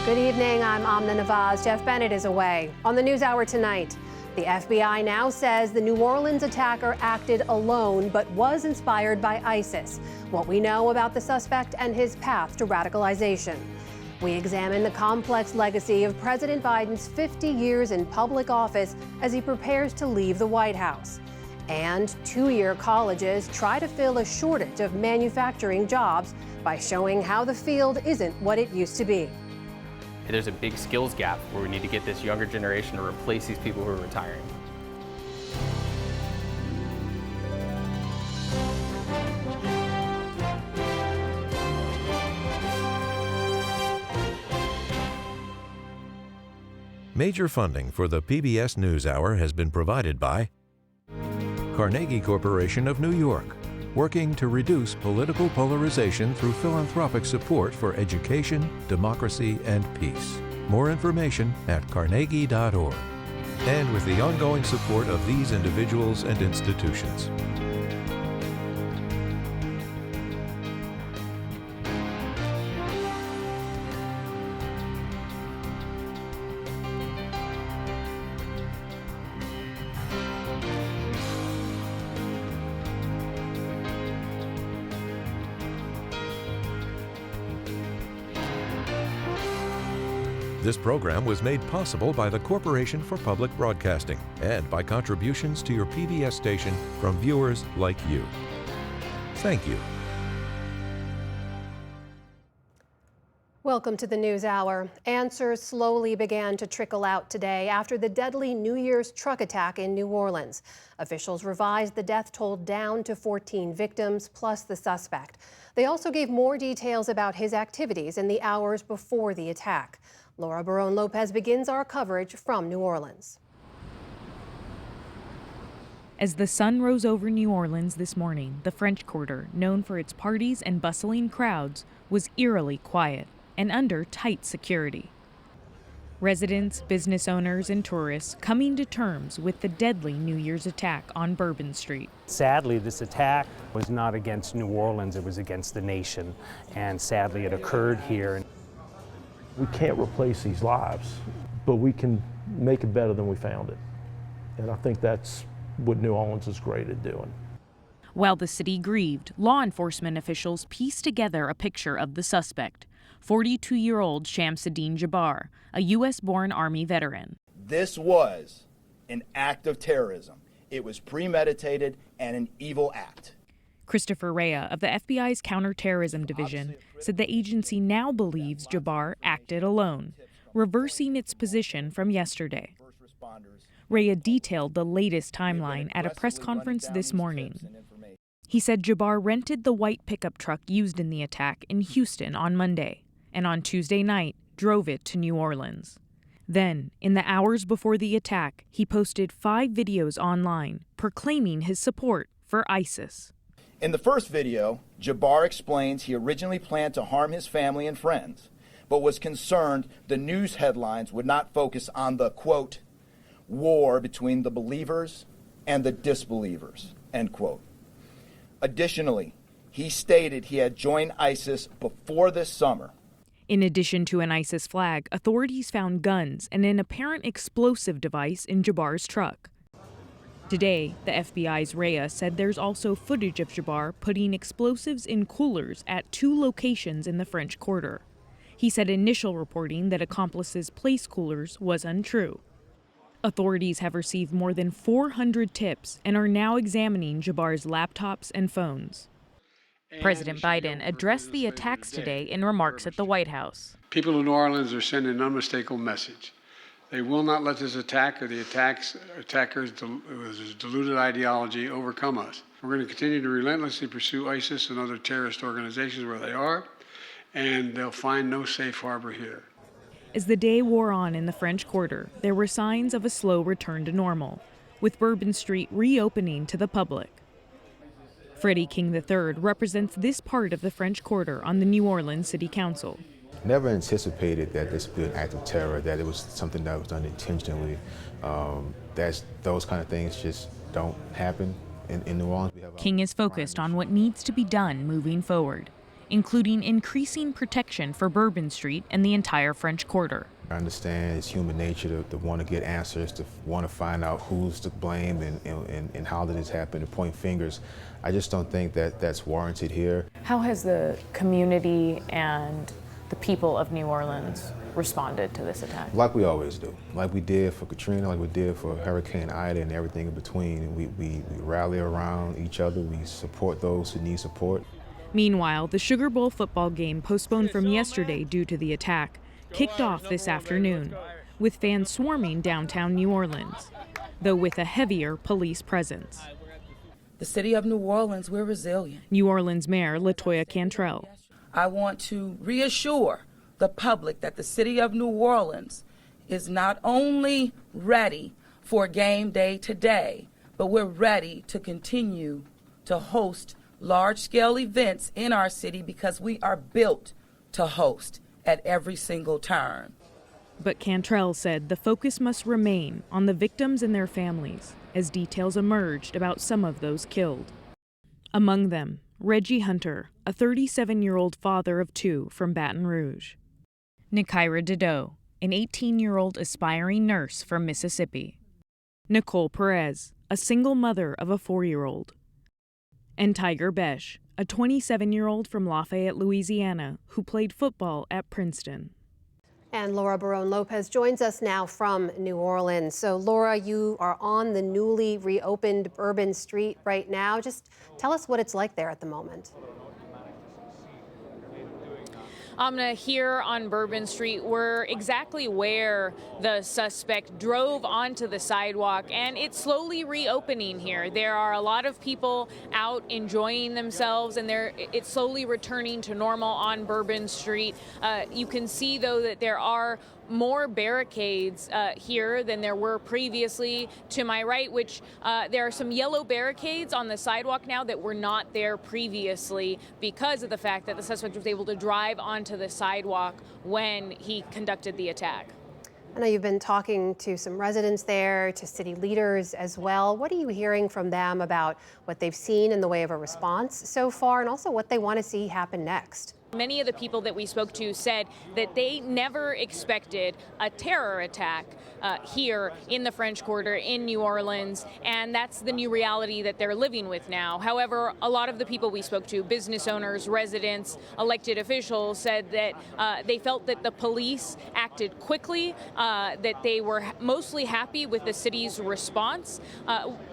Good evening, I'm Amna Nawaz. Jeff Bennett is away. On the NewsHour tonight, the FBI now says the New Orleans attacker acted alone but was inspired by ISIS. What we know about the suspect and his path to radicalization. We examine the complex legacy of President Biden's 50 years in public office as he prepares to leave the White House. And two-year colleges try to fill a shortage of manufacturing jobs by showing how the field isn't what it used to be. There's a big skills gap where we need to get this younger generation to replace these people who are retiring. Major funding for the PBS NewsHour has been provided by Carnegie Corporation of New York, working to reduce political polarization through philanthropic support for education, democracy, and peace. More information at carnegie.org. And with the ongoing support of these individuals and institutions. This program was made possible by the Corporation for Public Broadcasting and by contributions to your PBS station from viewers like you. Thank you. Welcome to the NewsHour. Answers slowly began to trickle out today after the deadly New Year's truck attack in New Orleans. Officials revised the death toll down to 14 victims plus the suspect. They also gave more details about his activities in the hours before the attack. Laura Barone-Lopez begins our coverage from New Orleans. As the sun rose over New Orleans this morning, the French Quarter, known for its parties and bustling crowds, was eerily quiet and under tight security. Residents, business owners, and tourists coming to terms with the deadly New Year's attack on Bourbon Street. Sadly, this attack was not against New Orleans, it was against the nation, and sadly it occurred here. We can't replace these lives, but we can make it better than we found it. And I think that's what New Orleans is great at doing. While the city grieved, law enforcement officials pieced together a picture of the suspect, 42-year-old Shamsuddin Jabbar, a U.S.-born Army veteran. This was an act of terrorism. It was premeditated and an evil act. Christopher Rea of the FBI's Counterterrorism Division said the agency now believes Jabbar acted alone, reversing its position from yesterday. Rea detailed the latest timeline at a press conference this morning. He said Jabbar rented the white pickup truck used in the attack in Houston on Monday, and on Tuesday night drove it to New Orleans. Then, in the hours before the attack, he posted 5 videos online proclaiming his support for ISIS. In the first video, Jabbar explains he originally planned to harm his family and friends, but was concerned the news headlines would not focus on the, quote, war between the believers and the disbelievers, end quote. Additionally, he stated he had joined ISIS before this summer. In addition to an ISIS flag, authorities found guns and an apparent explosive device in Jabbar's truck. Today, the FBI's Rea said there's also footage of Jabbar putting explosives in coolers at 2 locations in the French Quarter. He said initial reporting that accomplices placed coolers was untrue. Authorities have received more than 400 tips and are now examining Jabbar's laptops and phones. President Biden addressed the attacks today in remarks at the White House. People in New Orleans are sending an unmistakable message. They will not let this attack or the attackers' deluded ideology overcome us. We're going to continue to relentlessly pursue ISIS and other terrorist organizations where they are, and they'll find no safe harbor here. As the day wore on in the French Quarter, there were signs of a slow return to normal, with Bourbon Street reopening to the public. Freddie King III represents this part of the French Quarter on the New Orleans City Council. Never anticipated that this would be an act of terror, that it was something that was done intentionally. Those kind of things just don't happen in New Orleans. King is focused on what needs to be done moving forward, including increasing protection for Bourbon Street and the entire French Quarter. I understand it's human nature to want to get answers, to want to find out who's to blame and how did this happen, to point fingers. I just don't think that that's warranted here. How has the community and the people of New Orleans responded to this attack? Like we always do. Like we did for Katrina, like we did for Hurricane Ida and everything in between. We rally around each other, we support those who need support. Meanwhile, the Sugar Bowl football game, postponed from yesterday due to the attack, kicked off this afternoon, with fans swarming downtown New Orleans, though with a heavier police presence. The city of New Orleans, we're resilient. New Orleans Mayor LaToya Cantrell. I want to reassure the public that the city of New Orleans is not only ready for game day today, but we're ready to continue to host large-scale events in our city because we are built to host at every single turn. But Cantrell said the focus must remain on the victims and their families as details emerged about some of those killed. Among them, Reggie Hunter, a 37-year-old father of two from Baton Rouge. Nikira Dideau, an 18-year-old aspiring nurse from Mississippi. Nicole Perez, a single mother of a 4-year-old. And Tiger Besh, a 27-year-old from Lafayette, Louisiana, who played football at Princeton. And Laura Barone-Lopez joins us now from New Orleans. So, Laura, you are on the newly reopened Bourbon Street right now. Just tell us what it's like there at the moment. Amna, here on Bourbon Street, we're exactly where the suspect drove onto the sidewalk, and it's slowly reopening here. There are a lot of people out enjoying themselves, and it's slowly returning to normal on Bourbon Street. You can see, though, that there are more barricades here than there were previously. To my right, which there are some yellow barricades on the sidewalk now that were not there previously because of the fact that the suspect was able to drive onto the sidewalk when he conducted the attack. I know you've been talking to some residents there, to city leaders as well. What are you hearing from them about what they've seen in the way of a response so far, and also what they want to see happen next? Many of the people that we spoke to said that they never expected a terror attack here in the French Quarter in New Orleans, and that's the new reality that they're living with now. However, a lot of the people we spoke to, business owners, residents, elected officials, said that they felt that the police acted quickly, that they were mostly happy with the city's response.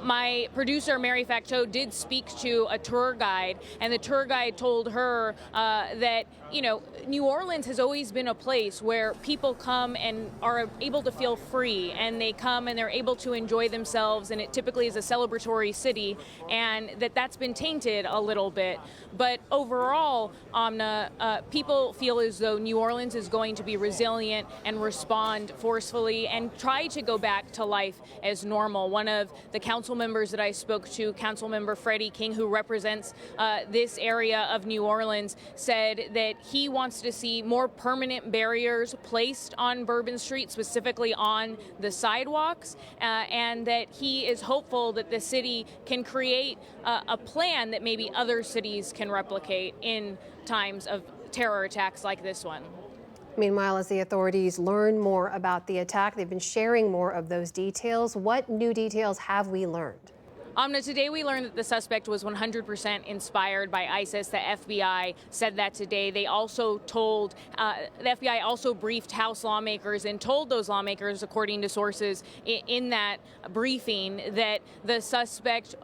My producer, Mary Facteau, did speak to a tour guide, and the tour guide told her that, you know, New Orleans has always been a place where people come and are able to feel free, and they come and they're able to enjoy themselves, and it typically is a celebratory city, and that's been tainted a little bit. But overall, Amna, people feel as though New Orleans is going to be resilient and respond forcefully and try to go back to life as normal. One of the council members that I spoke to, Council Member Freddie King, who represents this area of New Orleans, said that he wants to see more permanent barriers placed on Bourbon Street, specifically on the sidewalks, and that he is hopeful that the city can create a plan that maybe other cities can replicate in times of terror attacks like this one. Meanwhile, as the authorities learn more about the attack, they've been sharing more of those details. What new details have we learned? Amna, today we learned that the suspect was 100% inspired by ISIS. The FBI said that today. They also told, the FBI also briefed House lawmakers and told those lawmakers, according to sources in that briefing, that the suspect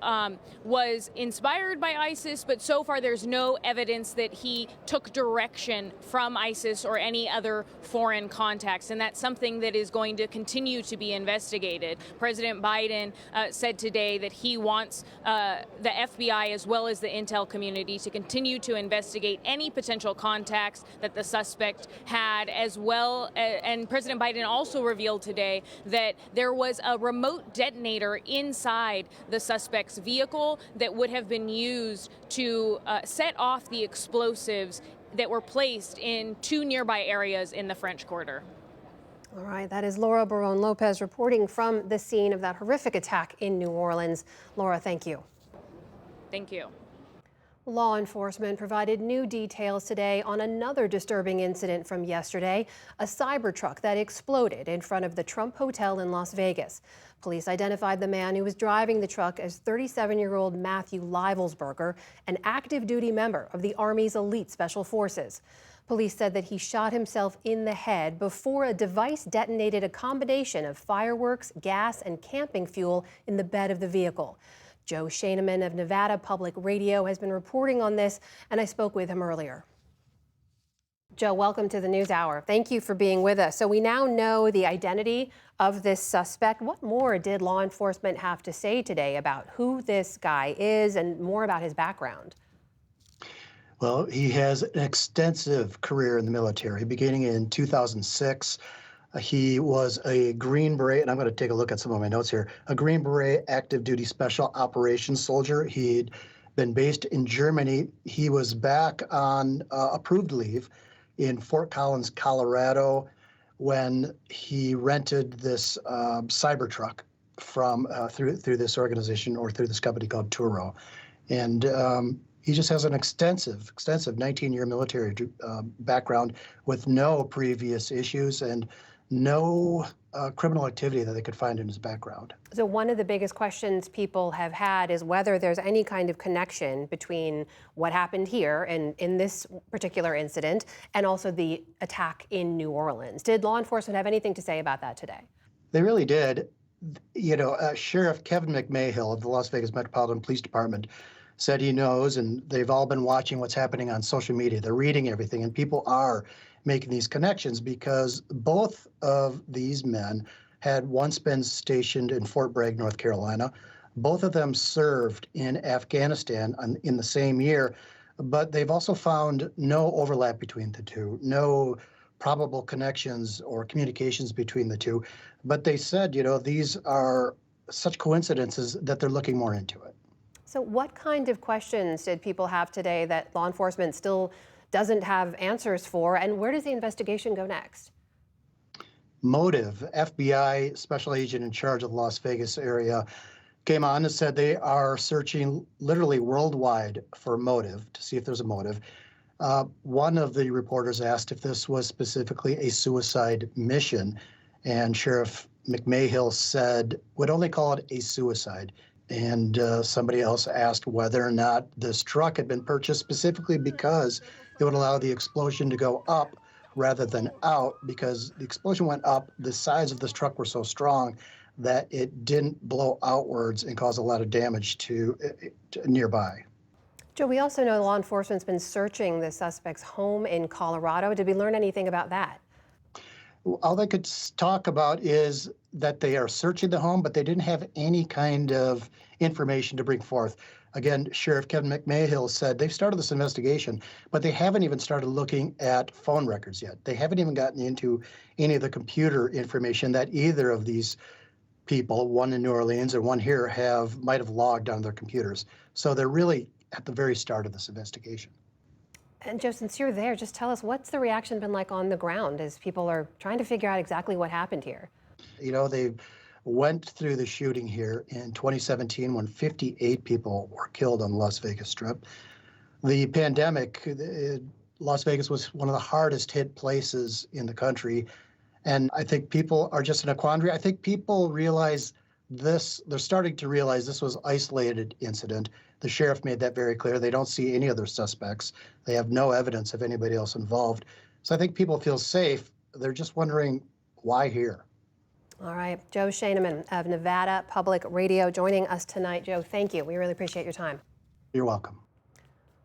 was inspired by ISIS, but so far there's no evidence that he took direction from ISIS or any other foreign contacts, and that's something that is going to continue to be investigated. President Biden said today that he wants the FBI as well as the intel community to continue to investigate any potential contacts that the suspect had, as well. And President Biden also revealed today that there was a remote detonator inside the suspect's vehicle that would have been used to set off the explosives that were placed in two nearby areas in the French Quarter. All right, that is Laura Barone-Lopez reporting from the scene of that horrific attack in New Orleans. Laura, thank you. Thank you. Law enforcement provided new details today on another disturbing incident from yesterday, a Cybertruck that exploded in front of the Trump Hotel in Las Vegas. Police identified the man who was driving the truck as 37-year-old Matthew Livelsberger, an active duty member of the Army's elite special forces. Police said that he shot himself in the head before a device detonated a combination of fireworks, gas, and camping fuel in the bed of the vehicle. Joe Schoeneman of Nevada Public Radio has been reporting on this, and I spoke with him earlier. Joe, welcome to the NewsHour. Thank you for being with us. So we now know the identity of this suspect. What more did law enforcement have to say today about who this guy is and more about his background? Well, he has an extensive career in the military. Beginning in 2006, he was a Green Beret, and I'm going to take a look at some of my notes here, a Green Beret active duty special operations soldier. He'd been based in Germany. He was back on approved leave in Fort Collins, Colorado, when he rented this Cybertruck from through this organization or through this company called Turo. And he just has an extensive 19-year military background with no previous issues and no criminal activity that they could find in his background. So one of the biggest questions people have had is whether there's any kind of connection between what happened here and in this particular incident and also the attack in New Orleans. Did law enforcement have anything to say about that today? They really did. You know, Sheriff Kevin McMahill of the Las Vegas Metropolitan Police Department said he knows, and they've all been watching what's happening on social media. They're reading everything, and people are making these connections because both of these men had once been stationed in Fort Bragg, North Carolina. Both of them served in Afghanistan in the same year, but they've also found no overlap between the two, no probable connections or communications between the two. But they said, you know, these are such coincidences that they're looking more into it. So what kind of questions did people have today that law enforcement still doesn't have answers for, and where does the investigation go next? Motive, FBI special agent in charge of the Las Vegas area, came on and said they are searching literally worldwide for motive, to see if there's a motive. One of the reporters asked if this was specifically a suicide mission, and Sheriff McMahill said, would only call it a suicide. And somebody else asked whether or not this truck had been purchased specifically because it would allow the explosion to go up rather than out, because the explosion went up. The sides of this truck were so strong that it didn't blow outwards and cause a lot of damage to nearby. Joe, we also know law enforcement's been searching the suspect's home in Colorado. Did we learn anything about that? All they could talk about is that they are searching the home, but they didn't have any kind of information to bring forth. Again, Sheriff Kevin McMahill said they've started this investigation, but they haven't even started looking at phone records yet. They haven't even gotten into any of the computer information that either of these people, one in New Orleans and one here, might have logged on their computers. So they're really at the very start of this investigation. And Joe, since you're there, just tell us, what's the reaction been like on the ground as people are trying to figure out exactly what happened here? You know, they went through the shooting here in 2017 when 58 people were killed on the Las Vegas Strip. The pandemic, Las Vegas was one of the hardest hit places in the country. And I think people are just in a quandary. I think people realize this, they're starting to realize this was an isolated incident. The sheriff made that very clear. They don't see any other suspects. They have no evidence of anybody else involved. So I think people feel safe. They're just wondering why here. All right, Joe Schoeneman of Nevada Public Radio joining us tonight. Joe, thank you. We really appreciate your time. You're welcome.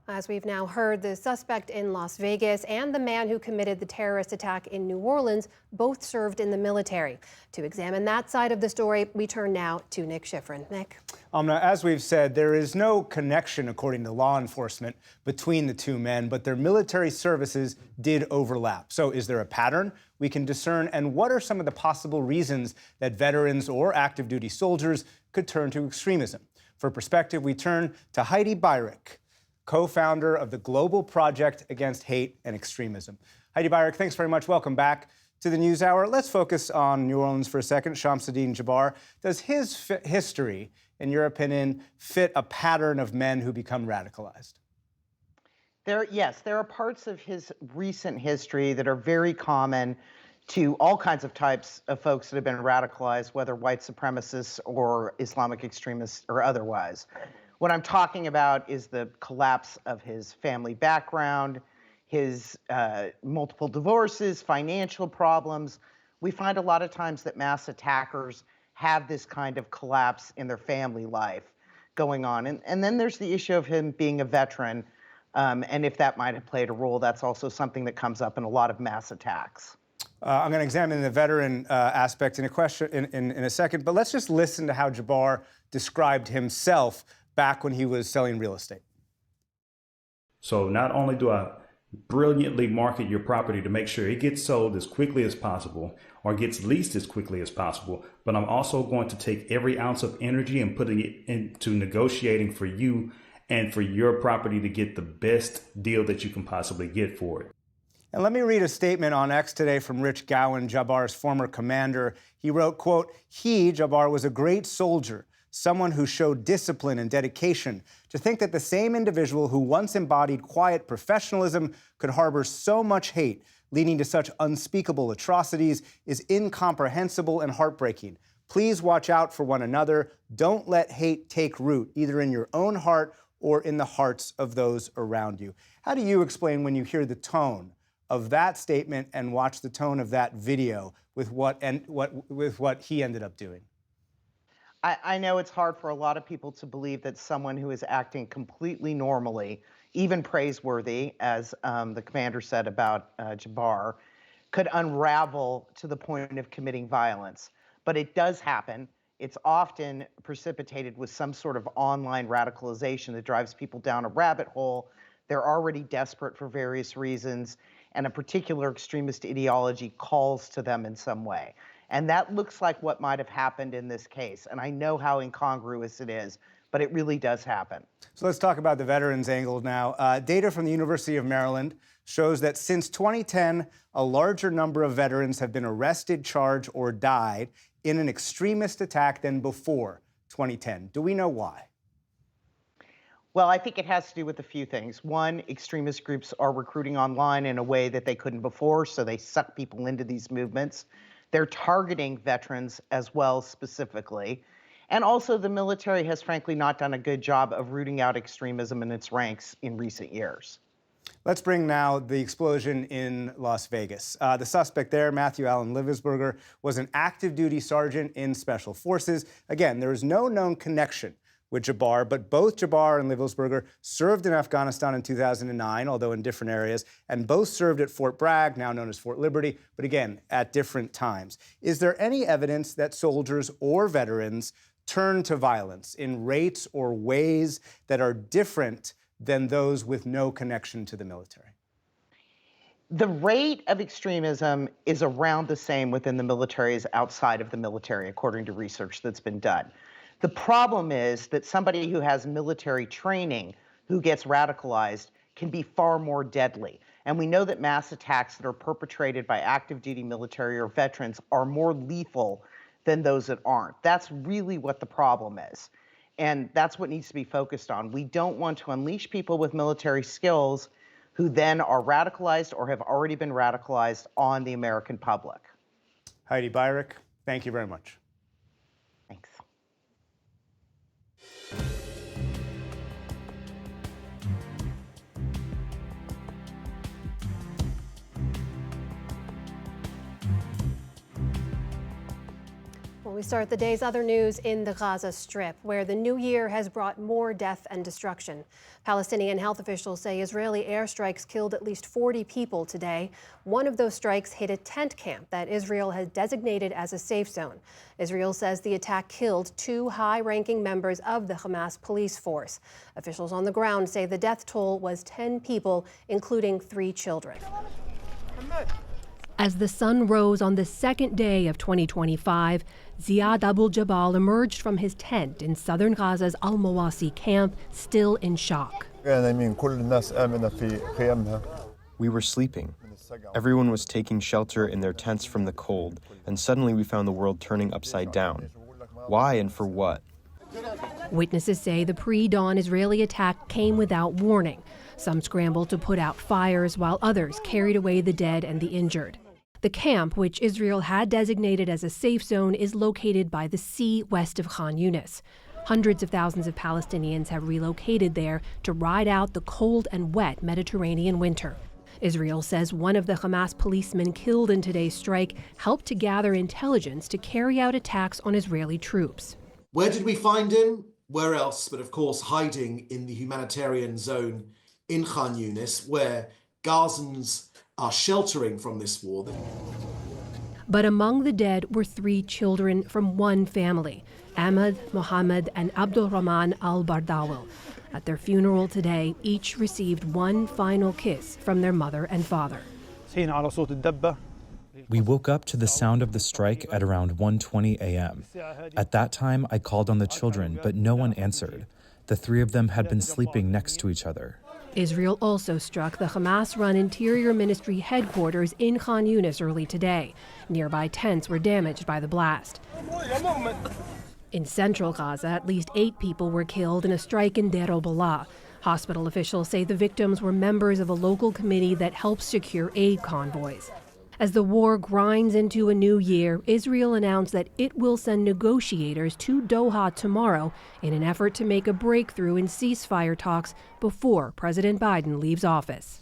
As we've now heard, the suspect in Las Vegas and the man who committed the terrorist attack in New Orleans both served in the military. To examine that side of the story, we turn now to Nick Schifrin. Nick. As we've said, there is no connection, according to law enforcement, between the two men, but their military services did overlap. So is there a pattern we can discern? And what are some of the possible reasons that veterans or active duty soldiers could turn to extremism? For perspective, we turn to Heidi Beirich, co-founder of the Global Project Against Hate and Extremism. Heidi Beirich, thanks very much. Welcome back to the NewsHour. Let's focus on New Orleans for a second. Shamsuddin Jabbar, does his history, in your opinion, fit a pattern of men who become radicalized? Yes, there are parts of his recent history that are very common to all kinds of types of folks that have been radicalized, whether white supremacists or Islamic extremists or otherwise. What I'm talking about is the collapse of his family background, his multiple divorces, financial problems. We find a lot of times that mass attackers have this kind of collapse in their family life going on. And then there's the issue of him being a veteran, and if that might have played a role. That's also something that comes up in a lot of mass attacks. I'm going to examine the veteran aspect in a second, but let's just listen to how Jabbar described himself back when he was selling real estate. So not only do I brilliantly market your property to make sure it gets sold as quickly as possible or gets leased as quickly as possible, but I'm also going to take every ounce of energy and putting it into negotiating for you and for your property to get the best deal that you can possibly get for it. And let me read a statement on X today from Rich Gowan, Jabbar's former commander. He wrote, quote, "He, Jabbar, was a great soldier, someone who showed discipline and dedication. To think that the same individual who once embodied quiet professionalism could harbor so much hate, leading to such unspeakable atrocities, is incomprehensible and heartbreaking. Please watch out for one another. Don't let hate take root, either in your own heart or in the hearts of those around you." How do you explain when you hear the tone of that statement and watch the tone of that video with what he ended up doing? I know it's hard for a lot of people to believe that someone who is acting completely normally, even praiseworthy, as the commander said about Jabbar, could unravel to the point of committing violence. But it does happen. It's often precipitated with some sort of online radicalization that drives people down a rabbit hole. They're already desperate for various reasons, and a particular extremist ideology calls to them in some way. And that looks like what might have happened in this case. And I know how incongruous it is, but it really does happen. So let's talk about the veterans angle now. Data from the University of Maryland shows that since 2010, a larger number of veterans have been arrested, charged, or died in an extremist attack than before 2010. Do we know why? Well, I think it has to do with a few things. One, extremist groups are recruiting online in a way that they couldn't before, so they suck people into these movements. They're targeting veterans as well, specifically. And also, the military has frankly not done a good job of rooting out extremism in its ranks in recent years. Let's bring now the explosion in Las Vegas. The suspect there, Matthew Allen Livesberger, was an active duty sergeant in Special Forces. Again, there is no known connection with Jabbar, but both Jabbar and Livesberger served in Afghanistan in 2009, although in different areas, and both served at Fort Bragg, now known as Fort Liberty, but again, at different times. Is there any evidence that soldiers or veterans turn to violence in rates or ways that are different than those with no connection to the military? The rate of extremism is around the same within the military as outside of the military, according to research that's been done. The problem is that somebody who has military training who gets radicalized can be far more deadly. And we know that mass attacks that are perpetrated by active duty military or veterans are more lethal than those that aren't. That's really what the problem is. And that's what needs to be focused on. We don't want to unleash people with military skills who then are radicalized or have already been radicalized on the American public. Heidi Beirich, thank you very much. Thanks. Well, we start the day's other news in the Gaza Strip, where the new year has brought more death and destruction. Palestinian health officials say Israeli airstrikes killed at least 40 people today. One of those strikes hit a tent camp that Israel has designated as a safe zone. Israel says the attack killed 2 high-ranking members of the Hamas police force. Officials on the ground say the death toll was 10 people, including 3 children. As the sun rose on the second day of 2025, Ziad Abu-Jabal emerged from his tent in southern Gaza's Al-Mawasi camp, still in shock. We were sleeping. Everyone was taking shelter in their tents from the cold, and suddenly we found the world turning upside down. Why and for what? Witnesses say the pre-dawn Israeli attack came without warning. Some scrambled to put out fires while others carried away the dead and the injured. The camp, which Israel had designated as a safe zone, is located by the sea west of Khan Yunis. Hundreds of thousands of Palestinians have relocated there to ride out the cold and wet Mediterranean winter. Israel says one of the Hamas policemen killed in today's strike helped to gather intelligence to carry out attacks on Israeli troops. Where did we find him? Where else but, of course, hiding in the humanitarian zone in Khan Yunis, where Gazans are sheltering from this war. But among the dead were 3 children from one family, Ahmed, Mohammed, and Abdul Rahman al-Bardawil. At their funeral today, each received one final kiss from their mother and father. We woke up to the sound of the strike at around 1:20 a.m. At that time, I called on the children, but no one answered. The 3 of them had been sleeping next to each other. Israel also struck the Hamas-run Interior Ministry headquarters in Khan Yunis early today. Nearby tents were damaged by the blast. In central Gaza, at least 8 people were killed in a strike in Deir al-Balah. Hospital officials say the victims were members of a local committee that helps secure aid convoys. As the war grinds into a new year, Israel announced that it will send negotiators to Doha tomorrow in an effort to make a breakthrough in ceasefire talks before President Biden leaves office.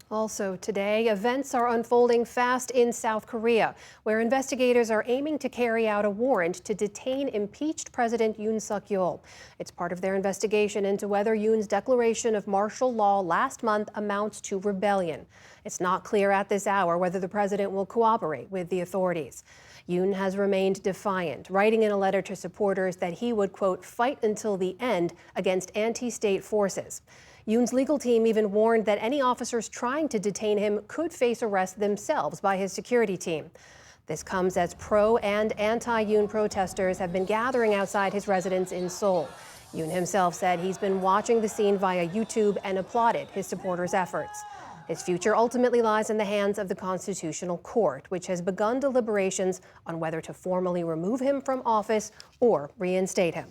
Also today, events are unfolding fast in South Korea, where investigators are aiming to carry out a warrant to detain impeached President Yoon Suk-yeol. It's part of their investigation into whether Yoon's declaration of martial law last month amounts to rebellion. It's not clear at this hour whether the president will cooperate with the authorities. Yoon has remained defiant, writing in a letter to supporters that he would, quote, fight until the end against anti-state forces. Yoon's legal team even warned that any officers trying to detain him could face arrest themselves by his security team. This comes as pro- and anti-Yoon protesters have been gathering outside his residence in Seoul. Yoon himself said he's been watching the scene via YouTube and applauded his supporters' efforts. His future ultimately lies in the hands of the Constitutional Court, which has begun deliberations on whether to formally remove him from office or reinstate him.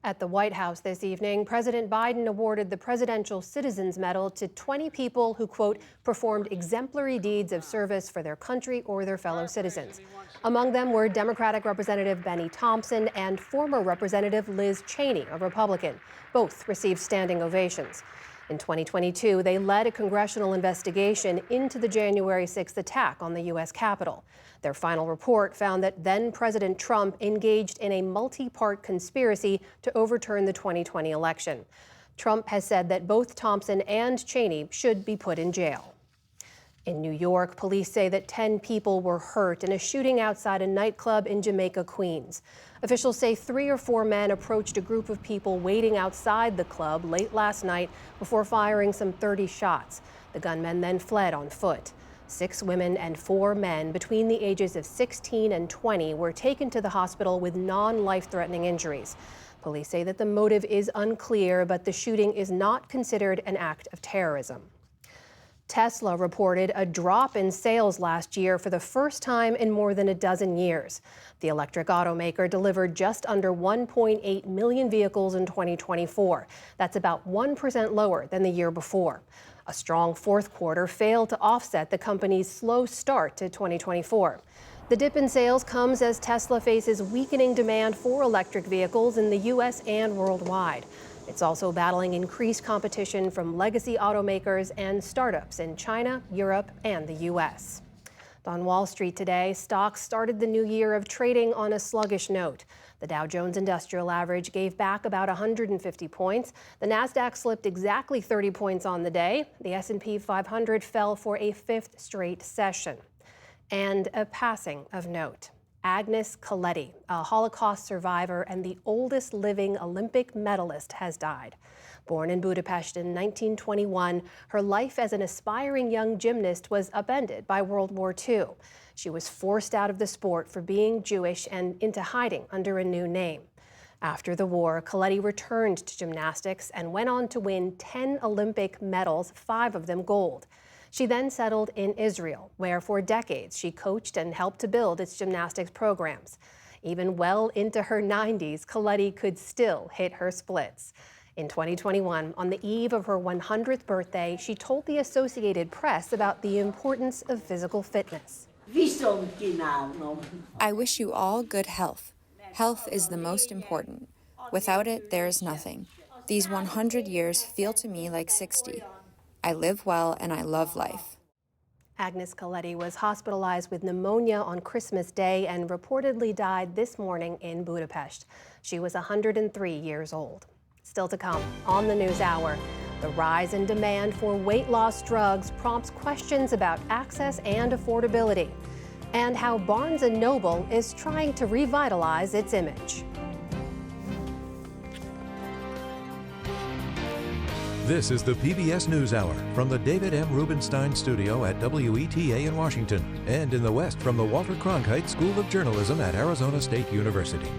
At the White House this evening, President Biden awarded the Presidential Citizens Medal to 20 people who, quote, performed exemplary deeds of service for their country or their fellow citizens. Among them were Democratic Representative Benny Thompson and former Representative Liz Cheney, a Republican. Both received standing ovations. In 2022, they led a congressional investigation into the January 6th attack on the U.S. Capitol. Their final report found that then-President Trump engaged in a multi-part conspiracy to overturn the 2020 election. Trump has said that both Thompson and Cheney should be put in jail. In New York, police say that 10 people were hurt in a shooting outside a nightclub in Jamaica, Queens. Officials say 3 or 4 men approached a group of people waiting outside the club late last night before firing some 30 shots. The gunmen then fled on foot. 6 women and 4 men between the ages of 16 and 20 were taken to the hospital with non-life-threatening injuries. Police say that the motive is unclear, but the shooting is not considered an act of terrorism. Tesla reported a drop in sales last year for the first time in more than a dozen years. The electric automaker delivered just under 1.8 million vehicles in 2024. That's about 1% lower than the year before. A strong fourth quarter failed to offset the company's slow start to 2024. The dip in sales comes as Tesla faces weakening demand for electric vehicles in the U.S. and worldwide. It's also battling increased competition from legacy automakers and startups in China, Europe, and the U.S. On Wall Street today, stocks started the new year of trading on a sluggish note. The Dow Jones Industrial Average gave back about 150 points. The Nasdaq slipped exactly 30 points on the day. The S&P 500 fell for a 5th straight session. And a passing of note. Agnes Coletti, a Holocaust survivor and the oldest living Olympic medalist, has died. Born in Budapest in 1921, her life as an aspiring young gymnast was upended by World War II. She was forced out of the sport for being Jewish and into hiding under a new name. After the war, Coletti returned to gymnastics and went on to win 10 Olympic medals, 5 of them gold. She then settled in Israel, where for decades she coached and helped to build its gymnastics programs. Even well into her 90s, Coletti could still hit her splits. In 2021, on the eve of her 100th birthday, she told the Associated Press about the importance of physical fitness. I wish you all good health. Health is the most important. Without it, there is nothing. These 100 years feel to me like 60. I live well and I love life. Agnes Coletti was hospitalized with pneumonia on Christmas Day and reportedly died this morning in Budapest. She was 103 years old. Still to come on the NewsHour, the rise in demand for weight loss drugs prompts questions about access and affordability, and how Barnes & Noble is trying to revitalize its image. This is the PBS NewsHour from the David M. Rubenstein studio at WETA in Washington, and in the West from the Walter Cronkite School of Journalism at Arizona State University.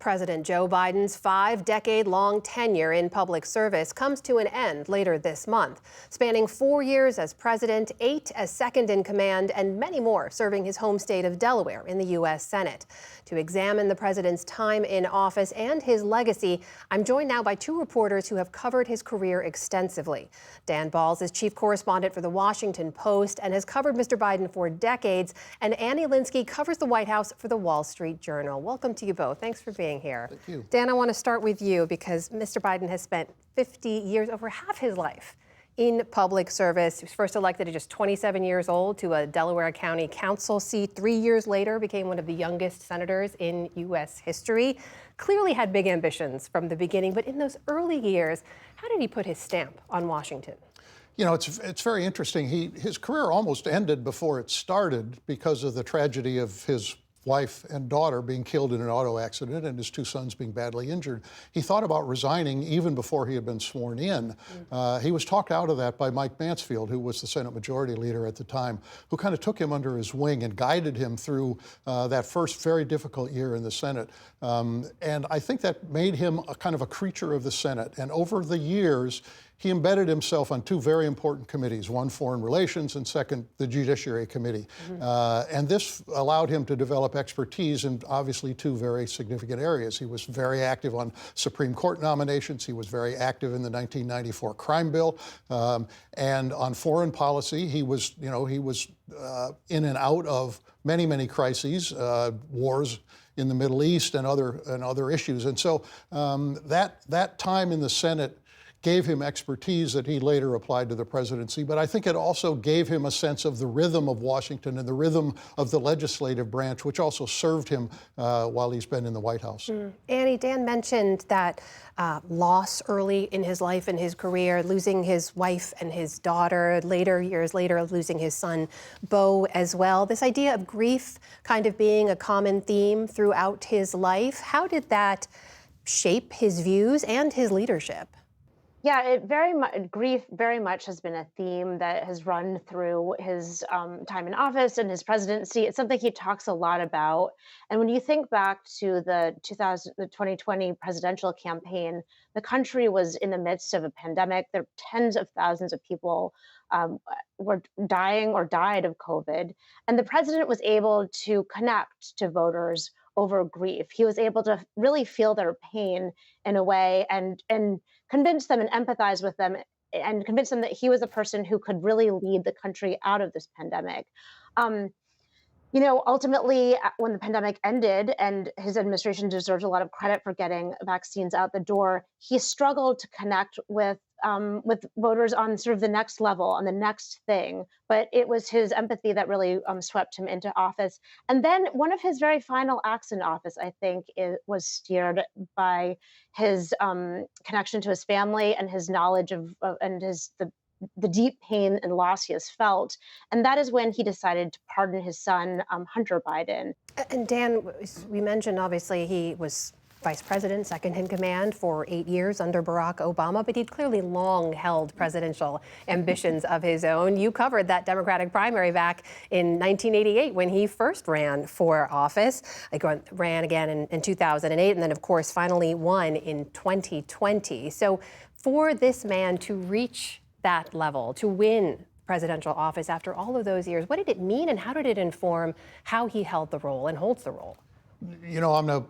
President Joe Biden's 5-decade-long tenure in public service comes to an end later this month, spanning 4 years as president, 8 as second in command, and many more serving his home state of Delaware in the U.S. Senate. To examine the president's time in office and his legacy, I'm joined now by 2 reporters who have covered his career extensively. Dan Balz is chief correspondent for The Washington Post and has covered Mr. Biden for decades, and Annie Linskey covers the White House for The Wall Street Journal. Welcome to you both. Thanks for being here. Thank you. Dan, I want to start with you because Mr. Biden has spent 50 years, over half his life, in public service. He was first elected at just 27 years old to a Delaware County Council seat. 3 years later, became one of the youngest senators in U.S. history. Clearly had big ambitions from the beginning, but in those early years, how did he put his stamp on Washington? You know, it's very interesting. His career almost ended before it started because of the tragedy of his wife and daughter being killed in an auto accident and his 2 sons being badly injured. He thought about resigning even before he had been sworn in. He was talked out of that by Mike Mansfield, who was the Senate Majority Leader at the time, who kind of took him under his wing and guided him through that first very difficult year in the Senate. And I think that made him a kind of a creature of the Senate. And over the years, he embedded himself on 2 very important committees, one Foreign Relations and second the Judiciary Committee. And this allowed him to develop expertise in obviously 2 very significant areas. He was very active on Supreme Court nominations. He was very active in the 1994 crime bill. And on foreign policy, he was in and out of many, many crises, wars in the Middle East and other issues. And so that time in the Senate gave him expertise that he later applied to the presidency. But I think it also gave him a sense of the rhythm of Washington and the rhythm of the legislative branch, which also served him while he's been in the White House. Annie, Dan mentioned that loss early in his life and his career, losing his wife and his daughter, years later, losing his son, Beau, as well. This idea of grief kind of being a common theme throughout his life. How did that shape his views and his leadership? Yeah, grief very much has been a theme that has run through his time in office and his presidency. It's something he talks a lot about. And when you think back to the 2020 presidential campaign, the country was in the midst of a pandemic. There were tens of thousands of people were dying or died of COVID. And the president was able to connect to voters over grief. He was able to really feel their pain in a way and convince them and empathize with them and convince them that he was a person who could really lead the country out of this pandemic. Ultimately, when the pandemic ended, and his administration deserves a lot of credit for getting vaccines out the door, he struggled to connect with voters on sort of the next level, on the next thing. But it was his empathy that really swept him into office. And then one of his very final acts in office, I think, was steered by his connection to his family and his knowledge of the deep pain and loss he has felt. And that is when he decided to pardon his son, Hunter Biden. And Dan, we mentioned, obviously, he was vice president, second in command for 8 years under Barack Obama, but he'd clearly long held presidential ambitions of his own. You covered that Democratic primary back in 1988 when he first ran for office. Ran again in 2008, and then, of course, finally won in 2020. So for this man to reach that level, to win presidential office after all of those years, what did it mean and how did it inform how he held the role and holds the role? You know,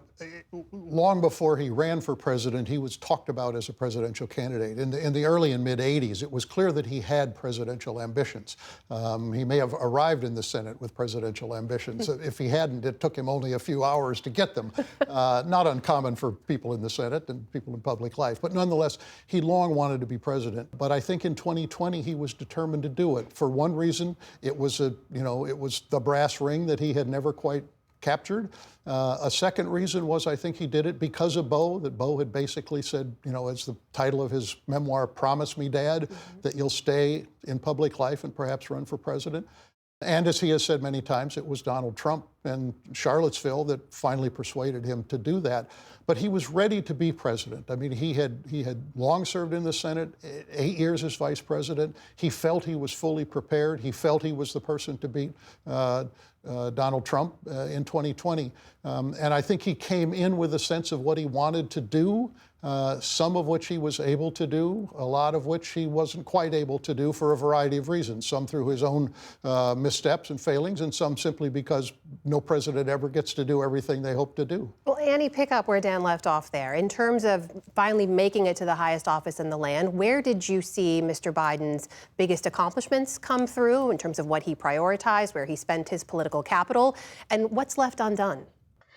long before he ran for president, he was talked about as a presidential candidate. In the early and mid 80s, it was clear that he had presidential ambitions. He may have arrived in the Senate with presidential ambitions. If he hadn't, it took him only a few hours to get them. Not uncommon for people in the Senate and people in public life. But nonetheless, he long wanted to be president. But I think in 2020, he was determined to do it. For one reason, it was the brass ring that he had never quite captured. A second reason was I think he did it because of Beau, that Beau had basically said, you know, as the title of his memoir, Promise Me, Dad, that you'll stay in public life and perhaps run for president. And as he has said many times, it was Donald Trump and Charlottesville that finally persuaded him to do that. But he was ready to be president. I mean, he had long served in the Senate, 8 years as vice president. He felt he was fully prepared. He felt he was the person to beat Donald Trump in 2020. And I think he came in with a sense of what he wanted to do, some of which he was able to do, a lot of which he wasn't quite able to do for a variety of reasons, some through his own missteps and failings, and some simply because no president ever gets to do everything they hope to do. Well, Annie, pick up where Dan left off there. In terms of finally making it to the highest office in the land, where did you see Mr. Biden's biggest accomplishments come through in terms of what he prioritized, where he spent his political capital, and what's left undone?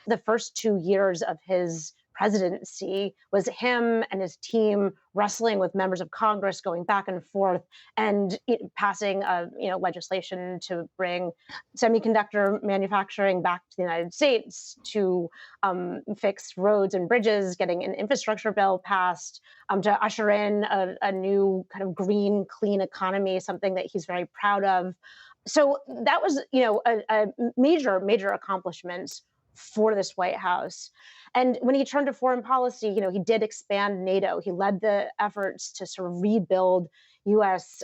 The first 2 years of his presidency was him and his team wrestling with members of Congress, going back and forth, and passing legislation to bring semiconductor manufacturing back to the United States, to fix roads and bridges, getting an infrastructure bill passed, to usher in a new kind of green, clean economy, something that he's very proud of. So that was, a major accomplishment for this White House. And when he turned to foreign policy, he did expand NATO. He led the efforts to sort of rebuild U.S.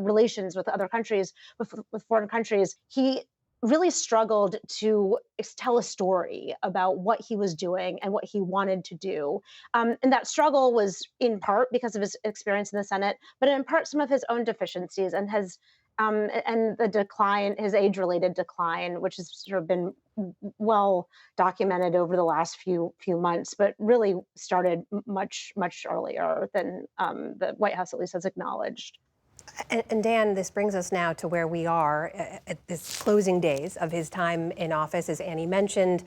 Relations with other countries, with foreign countries. He really struggled to tell a story about what he was doing and what he wanted to do. And that struggle was in part because of his experience in the Senate, but in part some of his own deficiencies and the decline, his age-related decline, which has sort of been well documented over the last few months, but really started much earlier than the White House at least has acknowledged. And Dan, this brings us now to where we are at this closing days of his time in office. As Annie mentioned,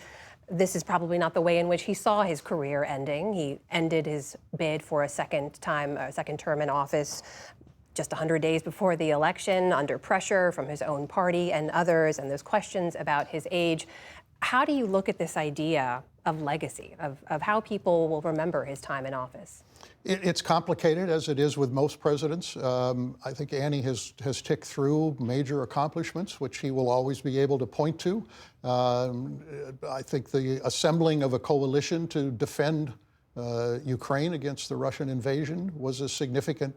this is probably not the way in which he saw his career ending. He ended his bid for a second term in office just 100 days before the election, under pressure from his own party and others, and there's questions about his age. How do you look at this idea of legacy, of how people will remember his time in office? It's complicated, as it is with most presidents. I think Annie has ticked through major accomplishments, which he will always be able to point to. I think the assembling of a coalition to defend Ukraine against the Russian invasion was a significant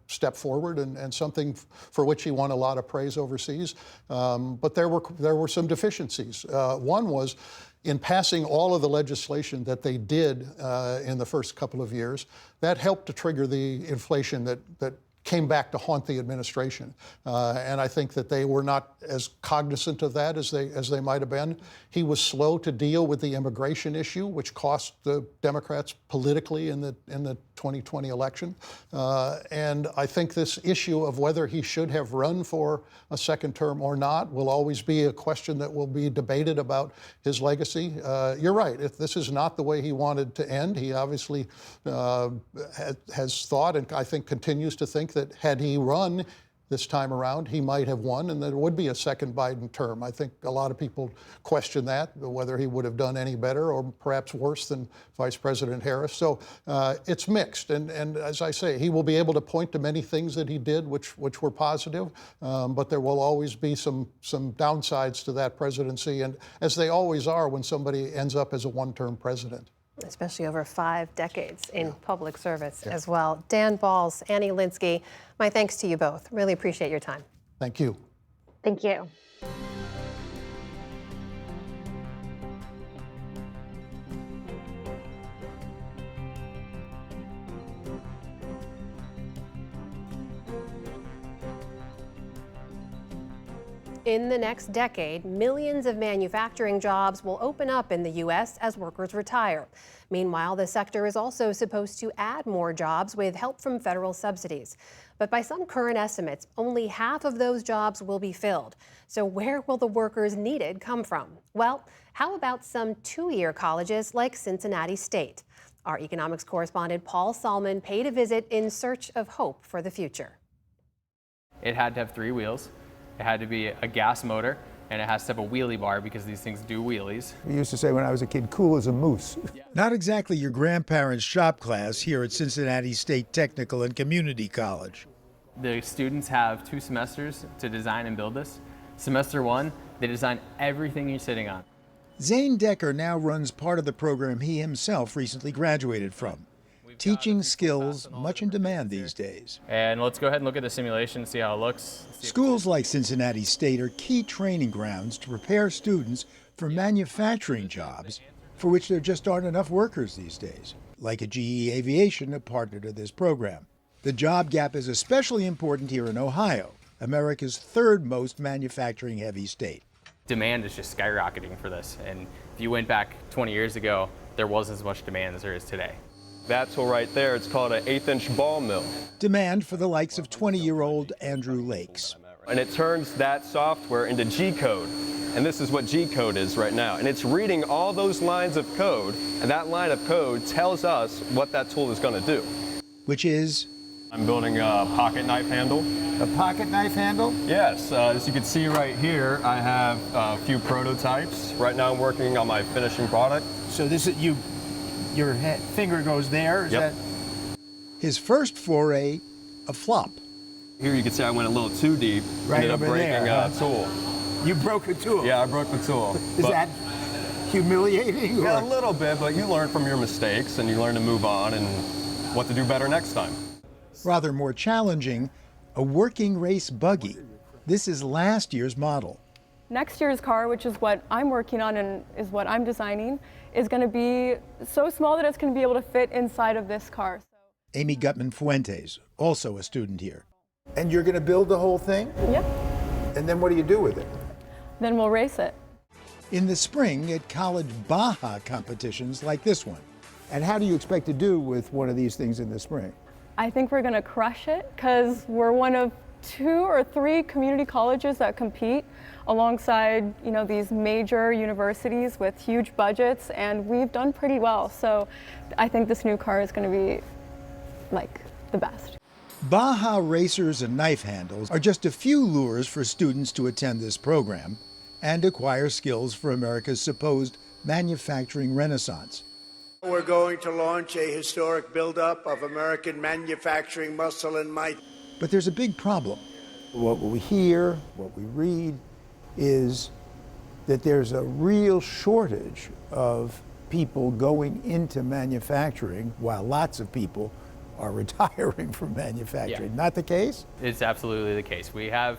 step forward and something for which he won a lot of praise overseas. But there were some deficiencies. One was in passing all of the legislation that they did in the first couple of years, that helped to trigger the inflation that came back to haunt the administration. And I think that they were not as cognizant of that as they might have been. He was slow to deal with the immigration issue, which cost the Democrats politically in the 2020 election. And I think this issue of whether he should have run for a second term or not will always be a question that will be debated about his legacy. You're right, if this is not the way he wanted to end, he obviously has thought and I think continues to think that had he run this time around, he might have won and there would be a second Biden term. I think a lot of people question that, whether he would have done any better or perhaps worse than Vice President Harris. So it's mixed. And as I say, he will be able to point to many things that he did which were positive, but there will always be some downsides to that presidency, and as they always are when somebody ends up as a one-term president. Especially over 5 decades in public service as well. Dan Balz, Annie Linskey, my thanks to you both. Really appreciate your time. Thank you. Thank you. in the next decade, millions of manufacturing jobs will open up in the U.S. as workers retire. Meanwhile, the sector is also supposed to add more jobs with help from federal subsidies. But by some current estimates, only half of those jobs will be filled. So where will the workers needed come from? Well, how about some two-year colleges like Cincinnati State? Our economics correspondent Paul Salmon paid a visit in search of hope for the future. It had to have 3 wheels, it had to be a gas motor, and it has to have a wheelie bar because these things do wheelies. We used to say when I was a kid, cool as a moose. Not exactly your grandparents' shop class here at Cincinnati State Technical and Community College. The students have 2 semesters to design and build this. Semester 1, they design everything you're sitting on. Zane Decker now runs part of the program he himself recently graduated from. Teaching skills much in demand these days. And let's go ahead and look at the simulation, see how it looks. Schools like Cincinnati State are key training grounds to prepare students for manufacturing jobs for which there just aren't enough workers these days, like at GE Aviation, a partner to this program. The job gap is especially important here in Ohio, America's 3rd most manufacturing-heavy state. Demand is just skyrocketing for this, and if you went back 20 years ago, there wasn't as much demand as there is today. That tool right there, it's called an 1/8-inch ball mill. Demand for the likes of 20-year-old Andrew Lakes. And it turns that software into G-code. And this is what G-code is right now. And it's reading all those lines of code, and that line of code tells us what that tool is going to do. Which is? I'm building a pocket knife handle. A pocket knife handle? Yes, as you can see right here, I have a few prototypes. Right now I'm working on my finishing product. So this is your finger goes there? Is Yep. that? His first foray, a flop. Here you can see I went a little too deep, ended up breaking a tool. You broke a tool? Yeah, I broke the tool. Is that humiliating? Yeah, a little bit, but you learn from your mistakes and you learn to move on and what to do better next time. Rather more challenging, a working race buggy. This is last year's model. Next year's car, which is what I'm working on and is what I'm designing, is going to be so small that it's going to be able to fit inside of this car. Amy Gutman Fuentes, also a student here. And you're going to build the whole thing? Yep. And then what do you do with it? Then we'll race it. In the spring at college Baja competitions like this one. And how do you expect to do with one of these things in the spring? I think we're going to crush it because we're one of 2 or 3 community colleges that compete alongside, these major universities with huge budgets, and we've done pretty well. So I think this new car is going to be like the best. Baja racers and knife handles are just a few lures for students to attend this program and acquire skills for America's supposed manufacturing renaissance. We're going to launch a historic buildup of American manufacturing muscle and might. But there's a big problem. What we hear, what we read, is that there's a real shortage of people going into manufacturing while lots of people are retiring from manufacturing. Yeah. Not the case? It's absolutely the case. We have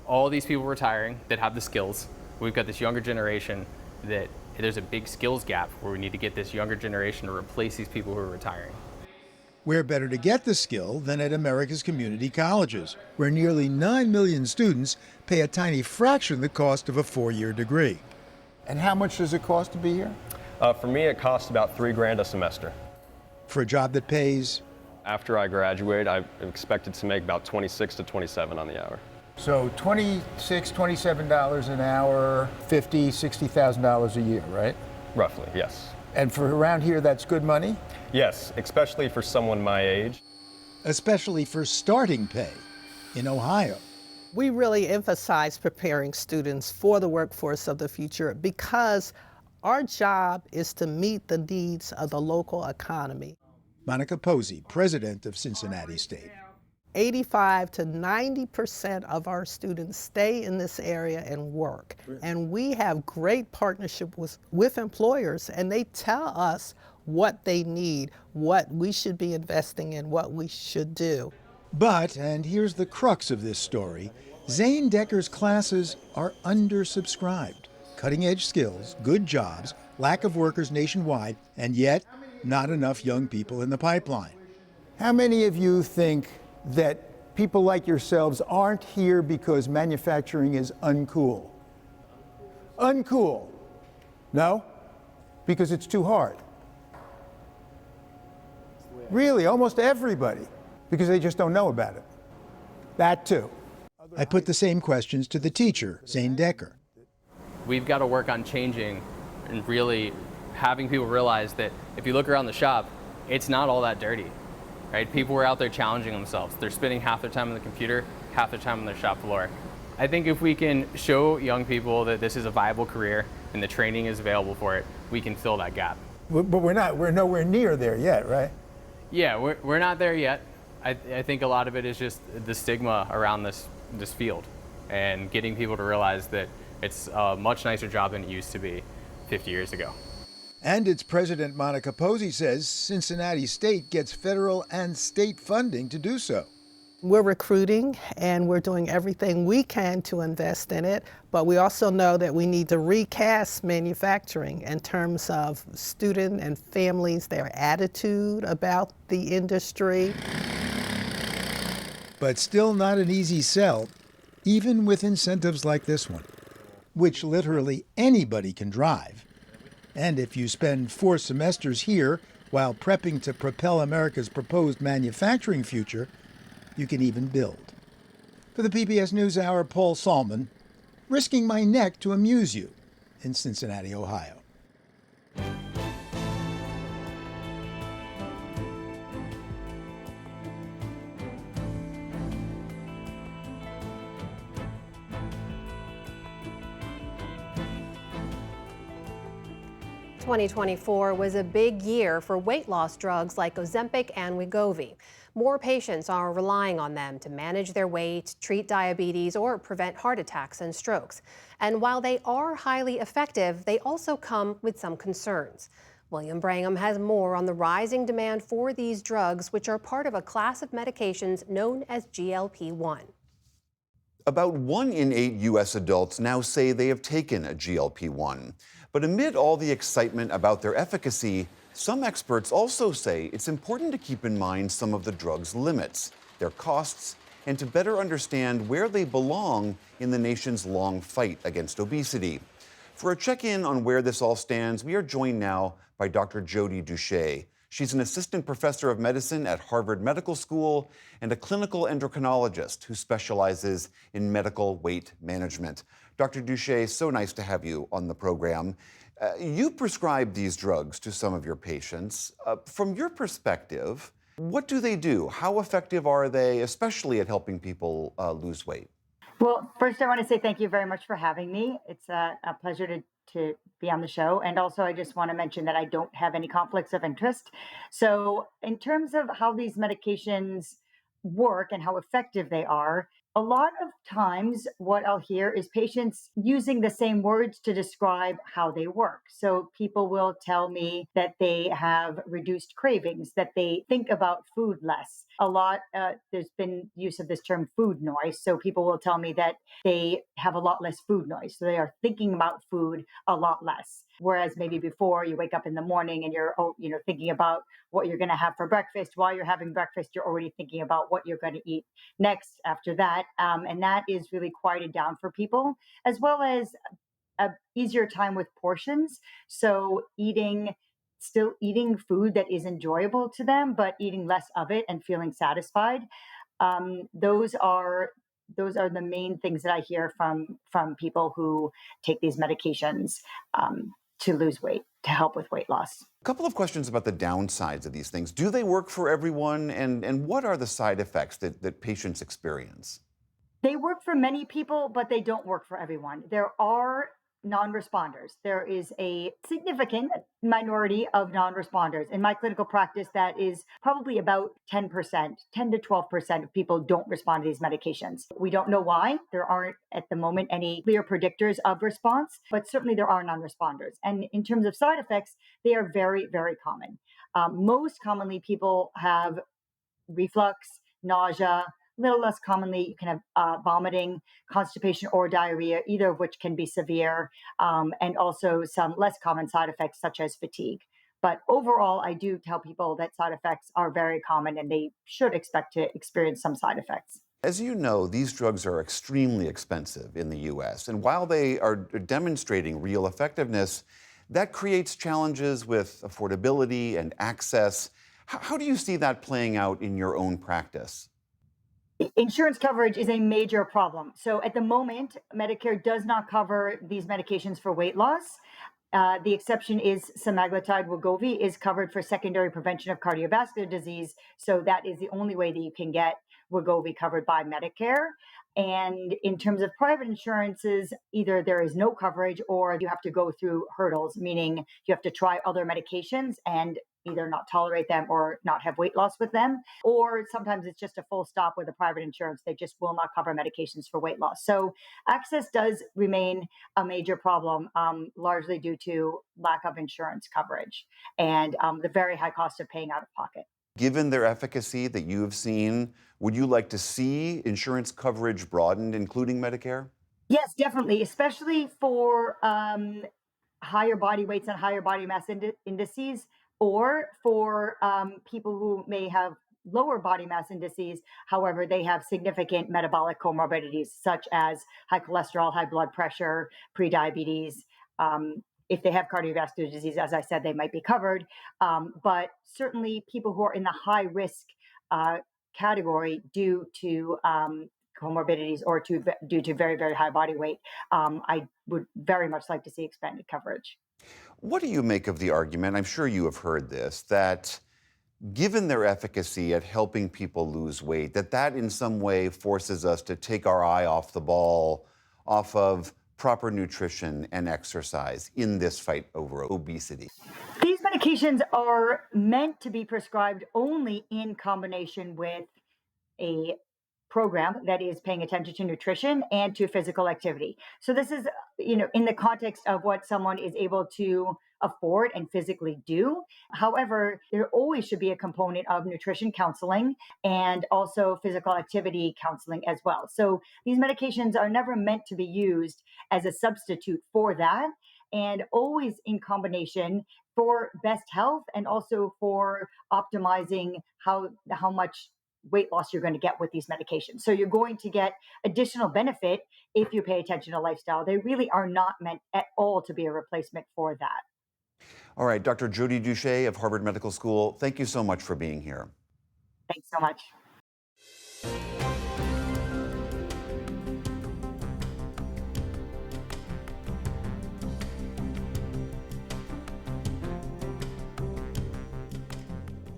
all these people retiring that have the skills. We've got this younger generation that there's a big skills gap where we need to get this younger generation to replace these people who are retiring. Where better to get the skill than at America's community colleges, where nearly 9 million students pay a tiny fraction the cost of a 4-year degree. And how much does it cost to be here? For me, it costs about $3,000 a semester. For a job that pays? After I graduate, I'm expected to make about $26 to $27 on the hour. So $26, $27 an hour, $50,000, $60,000 a year, right? Roughly, yes. And for around here, that's good money? Yes, especially for someone my age. Especially for starting pay in Ohio. We really emphasize preparing students for the workforce of the future because our job is to meet the needs of the local economy. Monica Posey, president of Cincinnati State. 85 to 90% of our students stay in this area and work. And we have great partnership with employers, and they tell us what they need, what we should be investing in, what we should do. But, and here's the crux of this story, Zane Decker's classes are undersubscribed. Cutting-edge skills, good jobs, lack of workers nationwide, and yet not enough young people in the pipeline. How many of you think that people like yourselves aren't here because manufacturing is uncool. Uncool. No? Because it's too hard. Really, almost everybody, because they just don't know about it. That too. I put the same questions to the teacher, Zane Decker. We've got to work on changing and really having people realize that if you look around the shop, it's not all that dirty, right? People are out there challenging themselves. They're spending half their time on the computer, half their time on their shop floor. I think if we can show young people that this is a viable career and the training is available for it, we can fill that gap. But we're nowhere near there yet, right? Yeah, we're not there yet. I think a lot of it is just the stigma around this field and getting people to realize that it's a much nicer job than it used to be 50 years ago. And its president, Monica Posey, says Cincinnati State gets federal and state funding to do so. We're recruiting and we're doing everything we can to invest in it, but we also know that we need to recast manufacturing in terms of student and families, their attitude about the industry. But still not an easy sell, even with incentives like this one, which literally anybody can drive. And if you spend 4 semesters here while prepping to propel America's proposed manufacturing future, you can even build. For the PBS NewsHour, Paul Salmon, risking my neck to amuse you in Cincinnati, Ohio. "2024 was a big year for weight loss drugs like Ozempic and Wegovy. More patients are relying on them to manage their weight, treat diabetes, or prevent heart attacks and strokes. And while they are highly effective, they also come with some concerns. William Brangham has more on the rising demand for these drugs, which are part of a class of medications known as GLP-1. About 1 in 8 U.S. adults now say they have taken a GLP-1. But amid all the excitement about their efficacy, some experts also say it's important to keep in mind some of the drug's limits, their costs, and to better understand where they belong in the nation's long fight against obesity. For a check-in on where this all stands, we are joined now by Dr. Jodi Duché. She's an assistant professor of medicine at Harvard Medical School and a clinical endocrinologist who specializes in medical weight management. Dr. Duché, so nice to have you on the program. You prescribe these drugs to some of your patients. From your perspective, what do they do? How effective are they, especially at helping people lose weight? Well, first, I want to say thank you very much for having me. It's a pleasure to be on the show. And also, I just want to mention that I don't have any conflicts of interest. So in terms of how these medications work and how effective they are, a lot of times what I'll hear is patients using the same words to describe how they work. So people will tell me that they have reduced cravings, that they think about food less. A lot, there's been use of this term food noise. So people will tell me that they have a lot less food noise. So they are thinking about food a lot less. Whereas maybe before you wake up in the morning and you're thinking about what you're going to have for breakfast. While you're having breakfast, you're already thinking about what you're going to eat next after that. And that is really quieted down for people, as well as a easier time with portions. So still eating food that is enjoyable to them, but eating less of it and feeling satisfied. Those are the main things that I hear from people who take these medications to lose weight, to help with weight loss. A couple of questions about the downsides of these things. Do they work for everyone? And what are the side effects that patients experience? They work for many people, but they don't work for everyone. There are non-responders. There is a significant minority of non-responders. In my clinical practice, that is probably about 10%, 10 to 12% of people don't respond to these medications. We don't know why. There aren't at the moment any clear predictors of response, but certainly there are non-responders. And in terms of side effects, they are very, very common. Most commonly, people have reflux, nausea. A little less commonly, you can have vomiting, constipation, or diarrhea, either of which can be severe, and also some less common side effects such as fatigue. But overall, I do tell people that side effects are very common and they should expect to experience some side effects. As you know, these drugs are extremely expensive in the US, and while they are demonstrating real effectiveness, that creates challenges with affordability and access. How do you see that playing out in your own practice? Insurance coverage is a major problem. So at the moment, Medicare does not cover these medications for weight loss. The exception is semaglutide. Wegovy is covered for secondary prevention of cardiovascular disease. So that is the only way that you can get Wegovy covered by Medicare. And in terms of private insurances, either there is no coverage or you have to go through hurdles, meaning you have to try other medications and either not tolerate them or not have weight loss with them. Or sometimes it's just a full stop with a private insurance. They just will not cover medications for weight loss. So access does remain a major problem, largely due to lack of insurance coverage and the very high cost of paying out of pocket. Given their efficacy that you have seen, would you like to see insurance coverage broadened, including Medicare? Yes, definitely, especially for higher body weights and higher body mass indices, or for people who may have lower body mass indices. However, they have significant metabolic comorbidities, such as high cholesterol, high blood pressure, prediabetes. If they have cardiovascular disease, as I said, they might be covered. But certainly people who are in the high risk category due to comorbidities or due to very, very high body weight, I would very much like to see expanded coverage. What do you make of the argument, I'm sure you have heard this, that given their efficacy at helping people lose weight, that in some way forces us to take our eye off the ball, off of proper nutrition and exercise in this fight over obesity? These medications are meant to be prescribed only in combination with a program that is paying attention to nutrition and to physical activity. So this is, in the context of what someone is able to afford and physically do. However, there always should be a component of nutrition counseling and also physical activity counseling as well. So these medications are never meant to be used as a substitute for that, and always in combination for best health and also for optimizing how much weight loss you're going to get with these medications. So you're going to get additional benefit if you pay attention to lifestyle. They really are not meant at all to be a replacement for that. All right, Dr. Jody Duché of Harvard Medical School, thank you so much for being here. Thanks so much.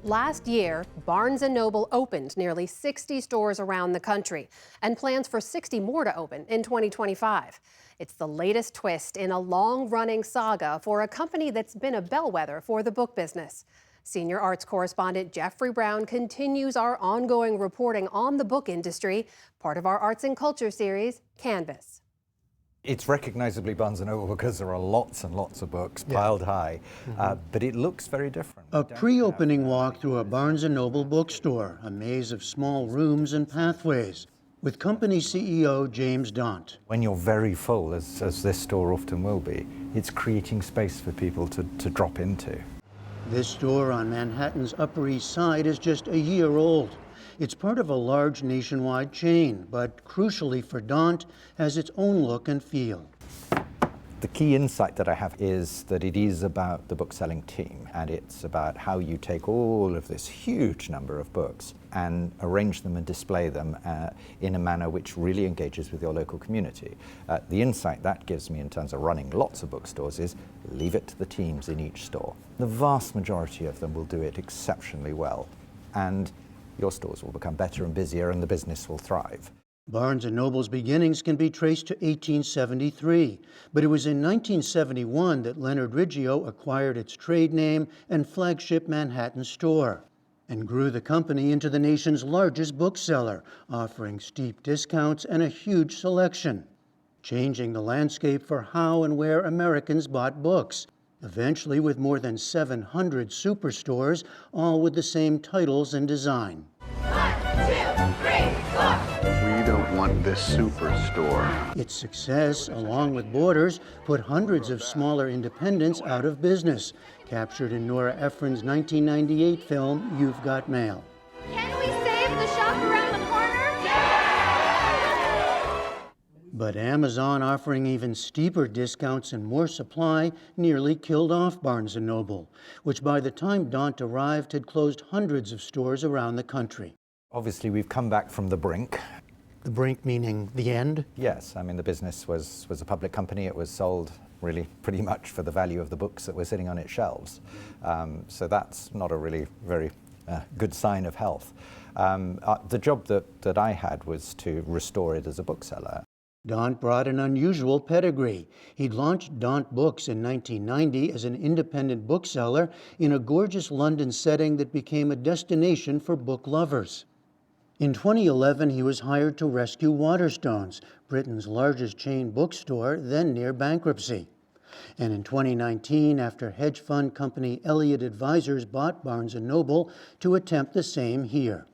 Last year, Barnes & Noble opened nearly 60 stores around the country and plans for 60 more to open in 2025. It's the latest twist in a long-running saga for a company that's been a bellwether for the book business. Senior arts correspondent Jeffrey Brown continues our ongoing reporting on the book industry, part of our Arts and Culture series, Canvas. It's recognizably Barnes & Noble because there are lots and lots of books piled high, but it looks very different. A pre-opening walk through a Barnes & Noble bookstore, a maze of small rooms and pathways, with company CEO James Daunt. When you're very full, as this store often will be, it's creating space for people to drop into. This store on Manhattan's Upper East Side is just a year old. It's part of a large nationwide chain, but crucially for Daunt, has its own look and feel. The key insight that I have is that it is about the book-selling team, and it's about how you take all of this huge number of books and arrange them and display them in a manner which really engages with your local community. The insight that gives me in terms of running lots of bookstores is leave it to the teams in each store. The vast majority of them will do it exceptionally well, and your stores will become better and busier and the business will thrive. Barnes & Noble's beginnings can be traced to 1873, but it was in 1971 that Leonard Riggio acquired its trade name and flagship Manhattan store and grew the company into the nation's largest bookseller, offering steep discounts and a huge selection, changing the landscape for how and where Americans bought books, eventually with more than 700 superstores, all with the same titles and design. 1, 2, 3, 4. We don't want this superstore. Its success, along with Borders, put hundreds of smaller independents out of business, captured in Nora Ephron's 1998 film, You've Got Mail. Can we save the shop around the corner? Yeah! But Amazon offering even steeper discounts and more supply nearly killed off Barnes & Noble, which by the time Daunt arrived had closed hundreds of stores around the country. Obviously, we've come back from the brink. The brink meaning the end? Yes, I mean, the business was a public company. It was sold really pretty much for the value of the books that were sitting on its shelves. So that's not a really very good sign of health. The job that I had was to restore it as a bookseller. Daunt brought an unusual pedigree. He'd launched Daunt Books in 1990 as an independent bookseller in a gorgeous London setting that became a destination for book lovers. In 2011, he was hired to rescue Waterstones, Britain's largest chain bookstore, then near bankruptcy. And in 2019, after hedge fund company Elliott Advisors bought Barnes & Noble to attempt the same here.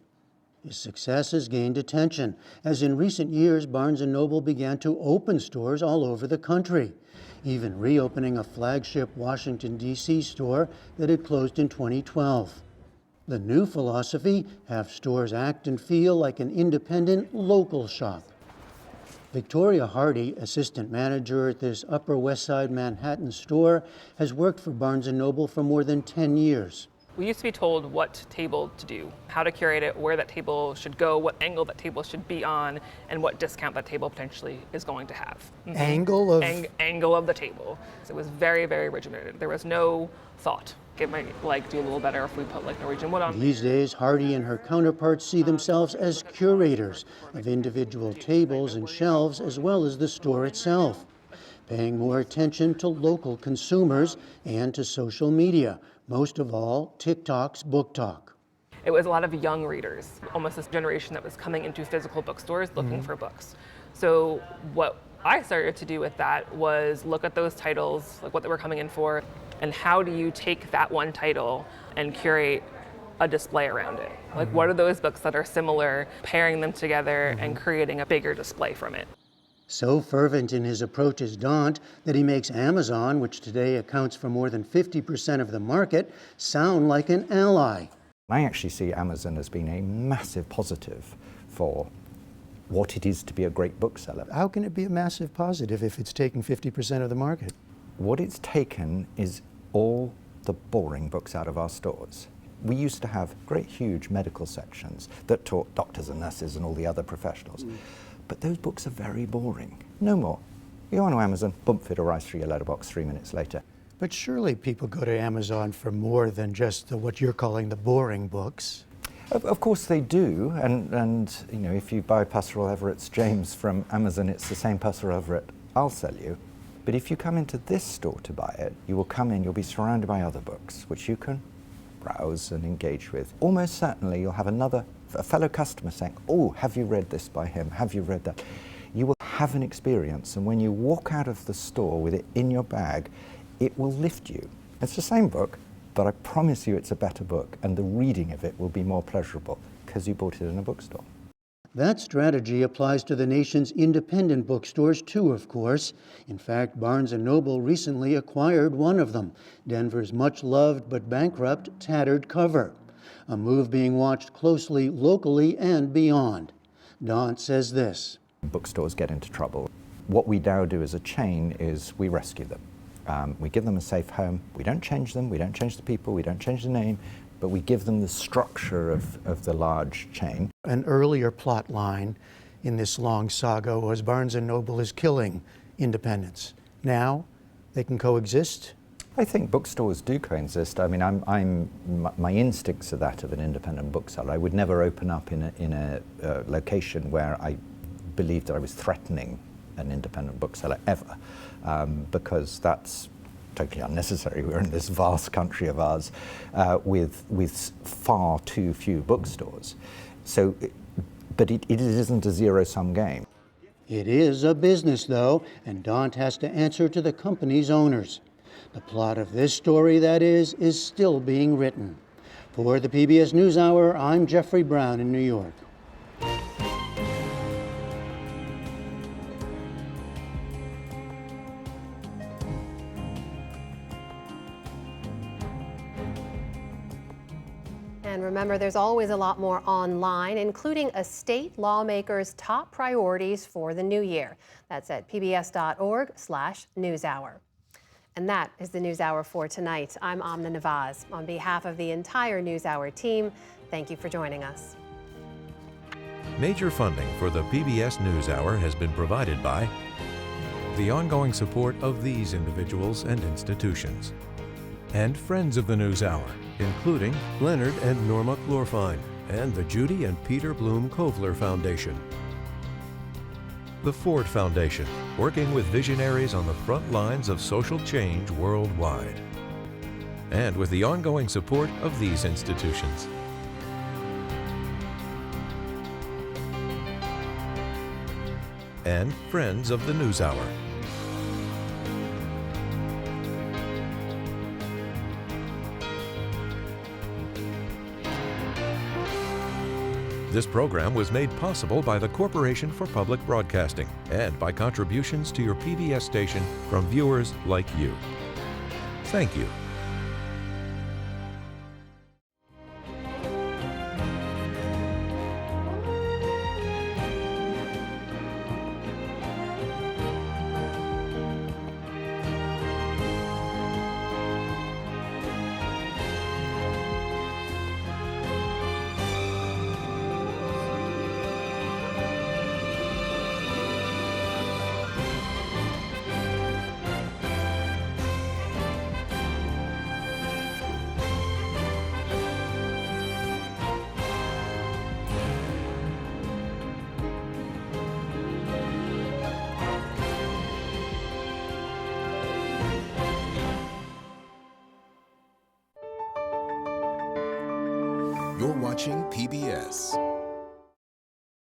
His success has gained attention, as in recent years, Barnes & Noble began to open stores all over the country, even reopening a flagship Washington, D.C. store that had closed in 2012. The new philosophy, have stores act and feel like an independent local shop. Victoria Hardy, assistant manager at this Upper West Side Manhattan store, has worked for Barnes & Noble for more than 10 years. We used to be told what table to do, how to curate it, where that table should go, what angle that table should be on, and what discount that table potentially is going to have. Angle of? Angle of the table. So it was very, very regimented. There was no thought. It might do a little better if we put Norwegian wood on. These days, Hardy and her counterparts see themselves as curators of individual tables and shelves, as well as the store itself, paying more attention to local consumers and to social media. Most of all, TikTok's Book Talk. It was a lot of young readers, almost this generation that was coming into physical bookstores looking for books. So what I started to do with that was look at those titles, like what they were coming in for, and how do you take that one title and curate a display around it? Like what are those books that are similar, pairing them together and creating a bigger display from it? So fervent in his approach is Daunt that he makes Amazon, which today accounts for more than 50% of the market, sound like an ally. I actually see Amazon as being a massive positive for what it is to be a great bookseller. How can it be a massive positive if it's taking 50% of the market? What it's taken is all the boring books out of our stores. We used to have great, huge medical sections that taught doctors and nurses and all the other professionals. But those books are very boring. No more. You go on to Amazon, bump, fit, arrives through your letterbox 3 minutes later. But surely people go to Amazon for more than just what you're calling the boring books. Of course they do, and you know, if you buy Pastoral Everett's James from Amazon, it's the same Pastoral Everett I'll sell you. But if you come into this store to buy it, you will come in, you'll be surrounded by other books, which you can browse and engage with. Almost certainly you'll have a fellow customer saying, oh, have you read this by him? Have you read that? You will have an experience, and when you walk out of the store with it in your bag, it will lift you. It's the same book, but I promise you it's a better book, and the reading of it will be more pleasurable because you bought it in a bookstore. That strategy applies to the nation's independent bookstores too, of course. In fact, Barnes & Noble recently acquired one of them, Denver's much-loved but bankrupt Tattered Cover, a move being watched closely locally and beyond. Daunt says this. Bookstores get into trouble. What we now do as a chain is we rescue them. We give them a safe home. We don't change them. We don't change the people. We don't change the name. But we give them the structure of the large chain. An earlier plot line in this long saga was Barnes & Noble is killing independence. Now they can coexist? I think bookstores do coexist. I mean, my instincts are that of an independent bookseller. I would never open up in a location where I believed that I was threatening an independent bookseller ever, because that's totally unnecessary. We're in this vast country of ours with far too few bookstores. So, but it isn't a zero-sum game. It is a business, though, and Daunt has to answer to the company's owners. The plot of this story, that is still being written. For the PBS NewsHour, I'm Jeffrey Brown in New York. And And remember, there's always a lot more online, including a state lawmaker's top priorities for the new year. That's at pbs.org/newshour. And that is the NewsHour for tonight. I'm Amna Nawaz. On behalf of the entire NewsHour team, thank you for joining us. Major funding for the PBS NewsHour has been provided by the ongoing support of these individuals and institutions, and friends of the NewsHour, including Leonard and Norma Glorfine, and the Judy and Peter Bloom Kovler Foundation. The Ford Foundation, working with visionaries on the front lines of social change worldwide. And with the ongoing support of these institutions. And friends of the NewsHour. This program was made possible by the Corporation for Public Broadcasting and by contributions to your PBS station from viewers like you. Thank you. You're watching PBS.